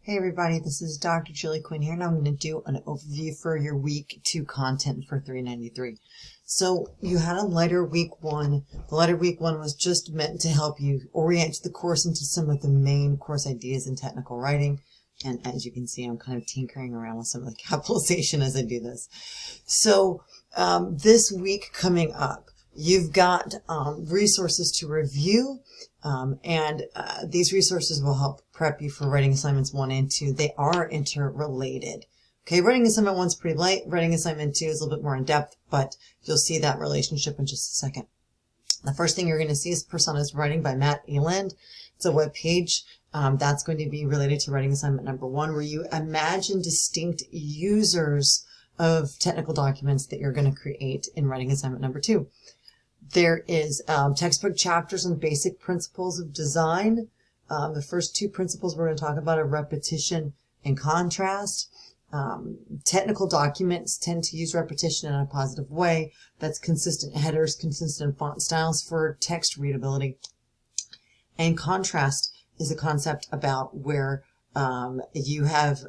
Hey everybody, this is Dr. Julie Quinn here, and I'm going to do an overview for your week 2 content for 393. So you had a lighter week 1. The lighter week 1 was just meant to help you orient the course into some of the main course ideas in technical writing. And as you can see, I'm kind of tinkering around with some of the capitalization as I do this. So this week coming up, you've got resources to review, and these resources will help prep you for writing assignments 1 and 2. They are interrelated. Okay, writing assignment 1 is pretty light. Writing assignment 2 is a little bit more in depth, but you'll see that relationship in just a second. The first thing you're going to see is Personas Writing by Matt Eland. It's a web page that's going to be related to writing assignment number 1, where you imagine distinct users of technical documents that you're going to create in writing assignment number 2. There is textbook chapters on basic principles of design. The first 2 principles we're going to talk about are repetition and contrast. Technical documents tend to use repetition in a positive way. That's consistent headers, consistent font styles for text readability. And contrast is a concept about where you have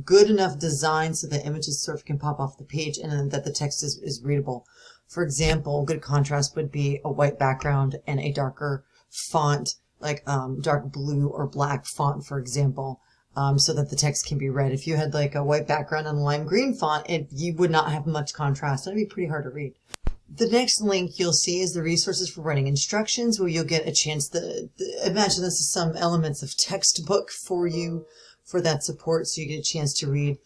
good enough design so that images sort of can pop off the page and that the text is readable. For example, good contrast would be a white background and a darker font, like dark blue or black font, for example, so that the text can be read. If you had like a white background and a lime green font, you would not have much contrast. It'd be pretty hard to read. The next link you'll see is the resources for writing instructions, where you'll get a chance to imagine this is some elements of textbook for you for that support, so you get a chance to read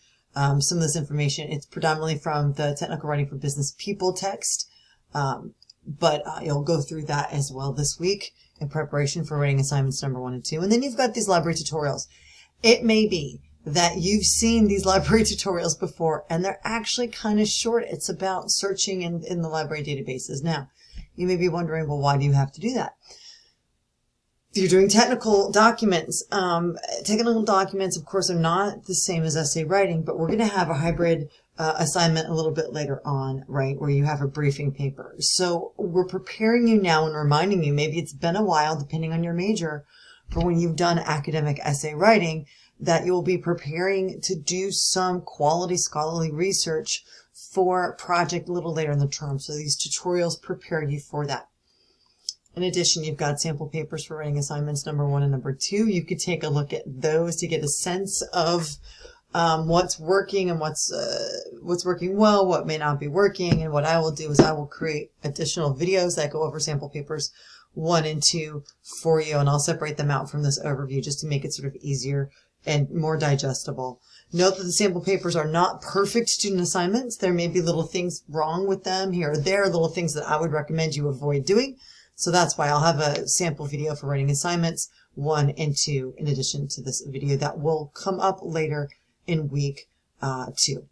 some of this information. It's predominantly from the Technical Writing for Business People text, but you'll go through that as well this week in preparation for writing assignments number 1 and 2. And then you've got these library tutorials. It may be that you've seen these library tutorials before, and they're actually kind of short. It's about searching in the library databases. Now, you may be wondering, well, why do you have to do that? You're doing technical documents. Technical documents, of course, are not the same as essay writing, but we're going to have a hybrid assignment a little bit later on, right, where you have a briefing paper. So we're preparing you now and reminding you, maybe it's been a while, depending on your major, for when you've done academic essay writing, that you'll be preparing to do some quality scholarly research for a project a little later in the term. So these tutorials prepare you for that. In addition, you've got sample papers for writing assignments number 1 and number 2. You could take a look at those to get a sense of what's working and what's working well, what may not be working. And what I will do is I will create additional videos that go over sample papers 1 and 2 for you, and I'll separate them out from this overview just to make it sort of easier and more digestible. Note that the sample papers are not perfect student assignments. There may be little things wrong with them here or there, little things that I would recommend you avoid doing. So that's why I'll have a sample video for writing assignments 1 and 2 in addition to this video that will come up later in week 2.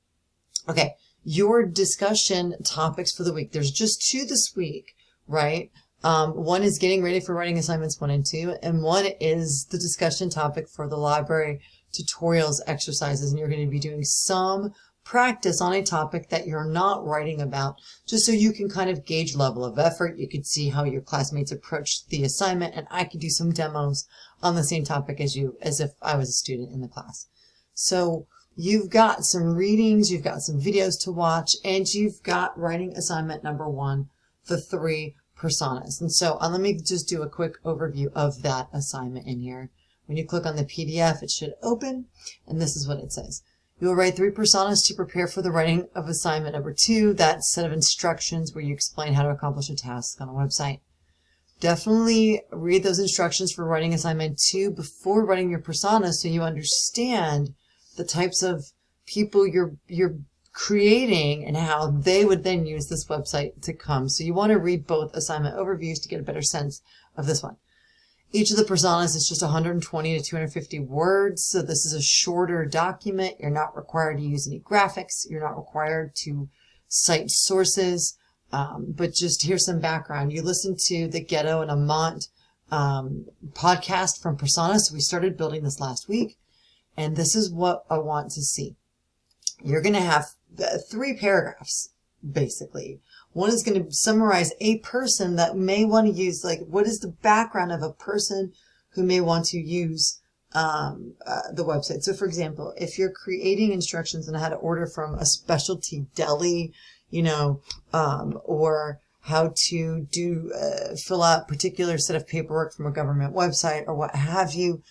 Okay, your discussion topics for the week. There's just 2 this week, right? One is getting ready for writing assignments 1 and 2, and one is the discussion topic for the library tutorials exercises, and you're going to be doing some practice on a topic that you're not writing about, just so you can kind of gauge level of effort. You could see how your classmates approached the assignment, and I could do some demos on the same topic as you, as if I was a student in the class. So you've got some readings, you've got some videos to watch, and you've got writing assignment number 1, the 3 personas. And so let me just do a quick overview of that assignment in here. When you click on the PDF, it should open, and this is what it says. You will write 3 personas to prepare for the writing of assignment number 2, that set of instructions where you explain how to accomplish a task on a website. Definitely read those instructions for writing assignment 2 before writing your personas, so you understand the types of people you're creating and how they would then use this website to come. So you want to read both assignment overviews to get a better sense of this one. Each of the personas is just 120 to 250 words, so this is a shorter document. You're not required to use any graphics. You're not required to cite sources, but just here's some background. You listen to the Ghetto and Amont podcast from Personas. So we started building this last week, and this is what I want to see. You're going to have 3 paragraphs, basically. One is going to summarize a person that may want to use, like, what is the background of a person who may want to use the website. So for example, if you're creating instructions on how to order from a specialty deli, or how to fill out particular set of paperwork from a government website or what have you,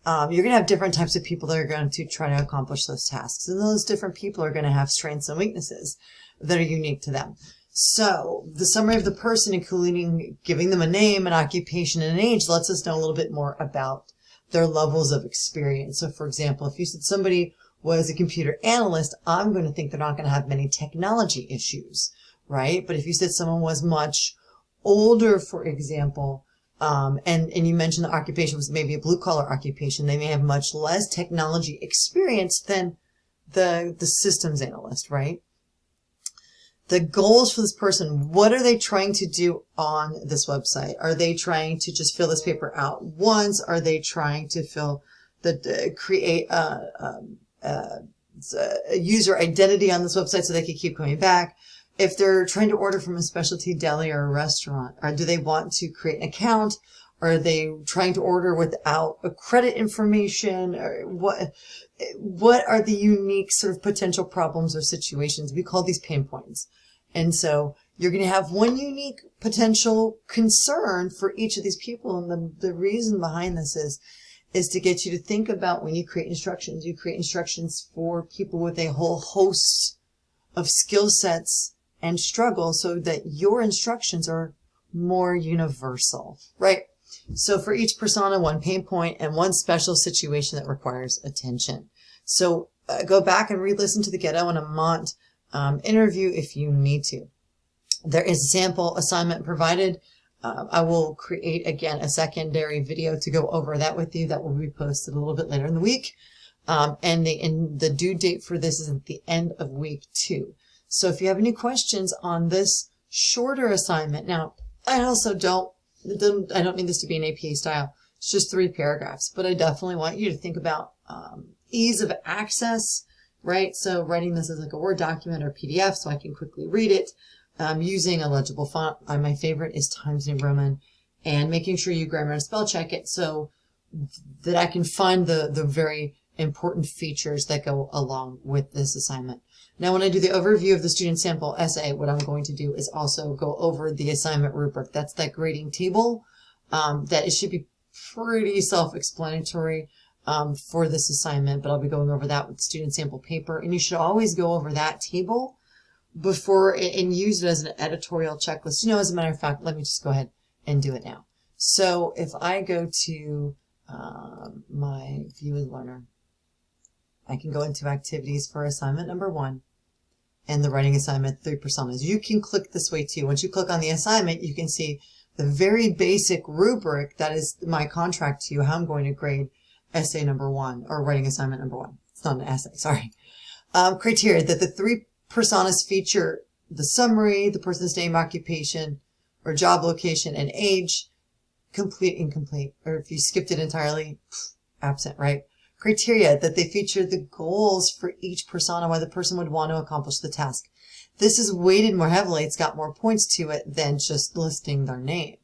you're going to have different types of people that are going to try to accomplish those tasks. And those different people are going to have strengths and weaknesses that are unique to them. So the summary of the person, including giving them a name, an occupation, and an age, lets us know a little bit more about their levels of experience. So for example, if you said somebody was a computer analyst, I'm going to think they're not going to have many technology issues, right? But if you said someone was much older, for example, and you mentioned the occupation was maybe a blue collar occupation, they may have much less technology experience than the systems analyst, right? The goals for this person, what are they trying to do on this website? Are they trying to just fill this paper out once? Are they trying to create a user identity on this website so they can keep coming back? If they're trying to order from a specialty deli or a restaurant, or do they want to create an account? Or are they trying to order without a credit information? Or what are the unique sort of potential problems or situations? We call these pain points. And so you're going to have one unique potential concern for each of these people. And the reason behind this is to get you to think about when you create instructions, you create instructions for people with a whole host of skill sets and struggles so that your instructions are more universal, right? So for each persona, one pain point and one special situation that requires attention. So go back and re-listen to the Ghetto and Amont interview if you need to. There is a sample assignment provided. I will create, again, a secondary video to go over that with you. That will be posted a little bit later in the week. And the due date for this is at the end of week 2. So if you have any questions on this shorter assignment, now I also don't need this to be an APA style. It's just 3 paragraphs, but I definitely want you to think about ease of access, right? So writing this as like a Word document or PDF so I can quickly read it, using a legible font. My favorite is Times New Roman, and making sure you grammar and spell check it so that I can find the very important features that go along with this assignment. Now, when I do the overview of the student sample essay, what I'm going to do is also go over the assignment rubric. That's that grading table. That it should be pretty self-explanatory for this assignment, but I'll be going over that with the student sample paper. And you should always go over that table before and use it as an editorial checklist. As a matter of fact, let me just go ahead and do it now. So if I go to my View as Learner, I can go into activities for assignment number 1 and the writing assignment 3 personas. You can click this way too. Once you click on the assignment, you can see the very basic rubric that is my contract to you, how I'm going to grade essay number 1 or writing assignment number 1. It's not an essay, sorry. Criteria that the 3 personas feature the summary, the person's name, occupation, or job location, and age, complete, incomplete, or if you skipped it entirely, absent, right? Criteria that they feature the goals for each persona, why the person would want to accomplish the task. This is weighted more heavily. It's got more points to it than just listing their name.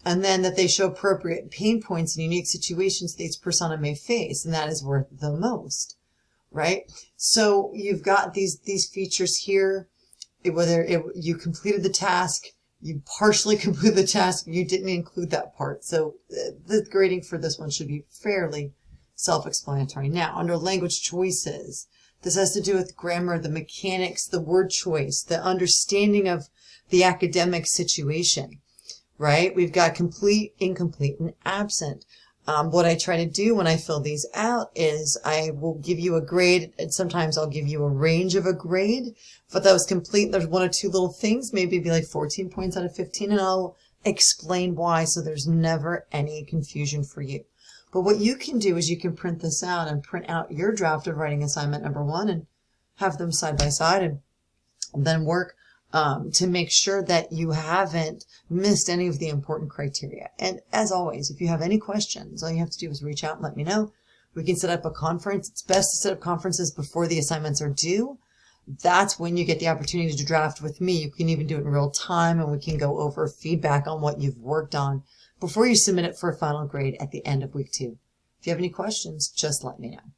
And then that they show appropriate pain points and unique situations that each persona may face, and that is worth the most, right? So you've got these features here, whether you completed the task, you partially completed the task, you didn't include that part. So the grading for this one should be fairly self-explanatory. Now, under language choices, this has to do with grammar, the mechanics, the word choice, the understanding of the academic situation, right? We've got complete, incomplete, and absent. What I try to do when I fill these out is I will give you a grade, and sometimes I'll give you a range of a grade. If that was complete, there's 1 or 2 little things, maybe it'd be like 14 points out of 15, and I'll explain why so there's never any confusion for you. But what you can do is you can print this out and print out your draft of writing assignment number 1 and have them side by side and then work to make sure that you haven't missed any of the important criteria. And as always, if you have any questions, all you have to do is reach out and let me know. We can set up a conference. It's best to set up conferences before the assignments are due. That's when you get the opportunity to draft with me. You can even do it in real time, and we can go over feedback on what you've worked on before you submit it for a final grade at the end of week 2. If you have any questions, just let me know.